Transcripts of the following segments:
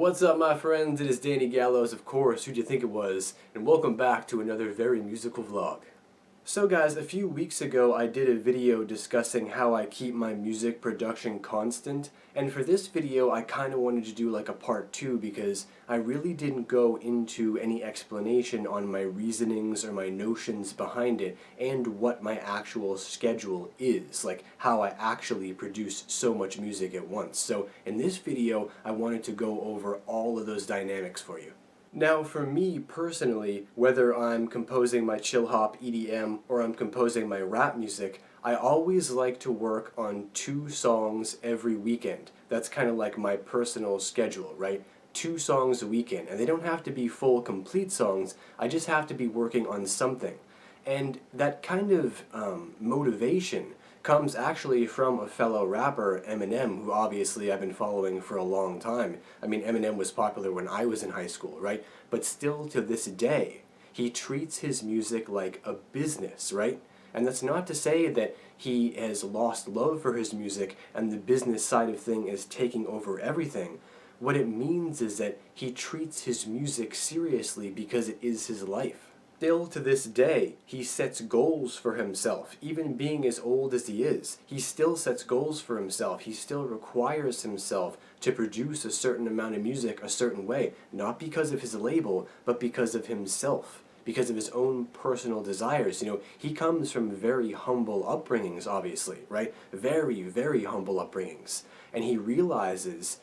What's up, my friends? It is Danny Gallows, of course, who'd you think it was, and welcome back to another very musical vlog. So guys, a few weeks ago I did a video discussing how I keep my music production constant, and for this video I kinda wanted to do like a part 2 because I really didn't go into any explanation on my reasonings or my notions behind it and what my actual schedule is, like how I actually produce so much music at once. So in this video I wanted to go over all of those dynamics for you. Now for me personally, whether I'm composing my chill hop EDM or I'm composing my rap music, I always like to work on 2 songs every weekend. That's kind of like my personal schedule, right? 2 songs a weekend, and they don't have to be full complete songs, I just have to be working on something. And that kind of motivation comes actually from a fellow rapper, Eminem, who obviously I've been following for a long time. I mean, Eminem was popular when I was in high school, right? But still to this day, he treats his music like a business, right? And that's not to say that he has lost love for his music and the business side of thing is taking over everything. What it means is that he treats his music seriously because it is his life. Still to this day, he sets goals for himself. Even being as old as he is, he still sets goals for himself. He still requires himself to produce a certain amount of music a certain way, not because of his label, but because of himself, because of his own personal desires. You know, he comes from very humble upbringings, obviously, right? Very, very humble upbringings. And he realizes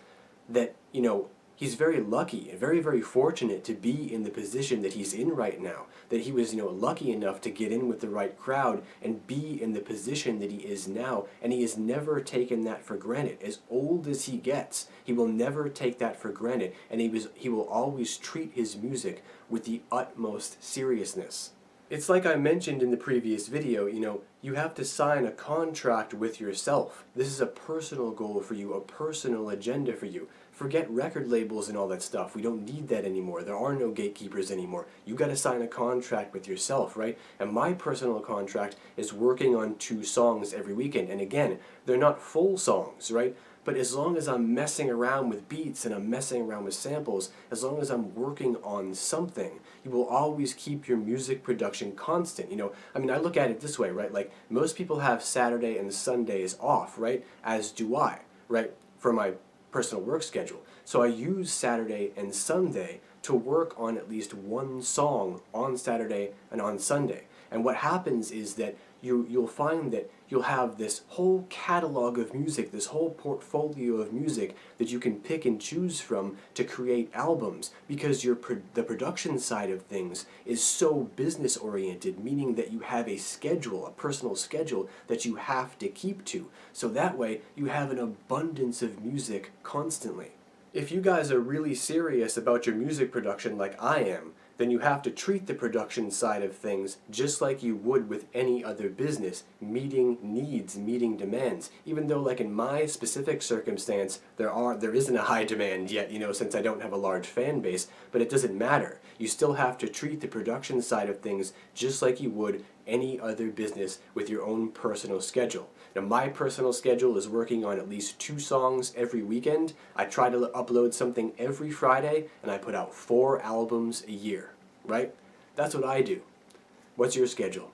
that, you know, he's very lucky and very, very fortunate to be in the position that he's in right now. That he was, lucky enough to get in with the right crowd and be in the position that he is now. And he has never taken that for granted. As old as he gets, he will never take that for granted. And he will always treat his music with the utmost seriousness. It's like I mentioned in the previous video, you have to sign a contract with yourself. This is a personal goal for you, a personal agenda for you. Forget record labels and all that stuff. We don't need that anymore. There are no gatekeepers anymore. You gotta sign a contract with yourself, right? And my personal contract is working on 2 songs every weekend. And again, they're not full songs, right? But as long as I'm messing around with beats and I'm messing around with samples, as long as I'm working on something, you will always keep your music production constant. I look at it this way, right? Like, most people have Saturday and Sundays off, right? As do I, right? For my personal work schedule. So I use Saturday and Sunday to work on at least 1 song on Saturday and on Sunday. And what happens is that you'll find that you'll have this whole catalog of music, this whole portfolio of music that you can pick and choose from to create albums, because the production side of things is so business oriented, meaning that you have a schedule, a personal schedule that you have to keep to. So that way you have an abundance of music constantly. If you guys are really serious about your music production like I am, then you have to treat the production side of things just like you would with any other business, meeting needs, meeting demands. Even though, like in my specific circumstance, there isn't a high demand yet, since I don't have a large fan base, but it doesn't matter. You still have to treat the production side of things just like you would any other business with your own personal schedule. Now, my personal schedule is working on at least 2 songs every weekend. I try to upload something every Friday, and I put out 4 albums a year, right? That's what I do. What's your schedule?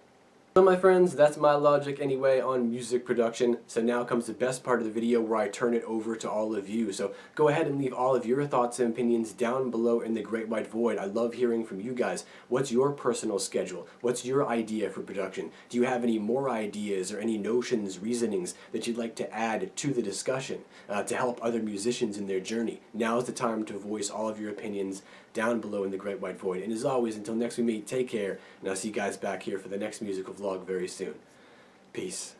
So my friends, that's my logic anyway on music production. So now comes the best part of the video where I turn it over to all of you. So go ahead and leave all of your thoughts and opinions down below in the great white void. I love hearing from you guys. What's your personal schedule? What's your idea for production? Do you have any more ideas or any notions, reasonings that you'd like to add to the discussion to help other musicians in their journey? Now is the time to voice all of your opinions down below in the great white void. And as always, until next we meet, take care, and I'll see you guys back here for the next musical vlog very soon. Peace.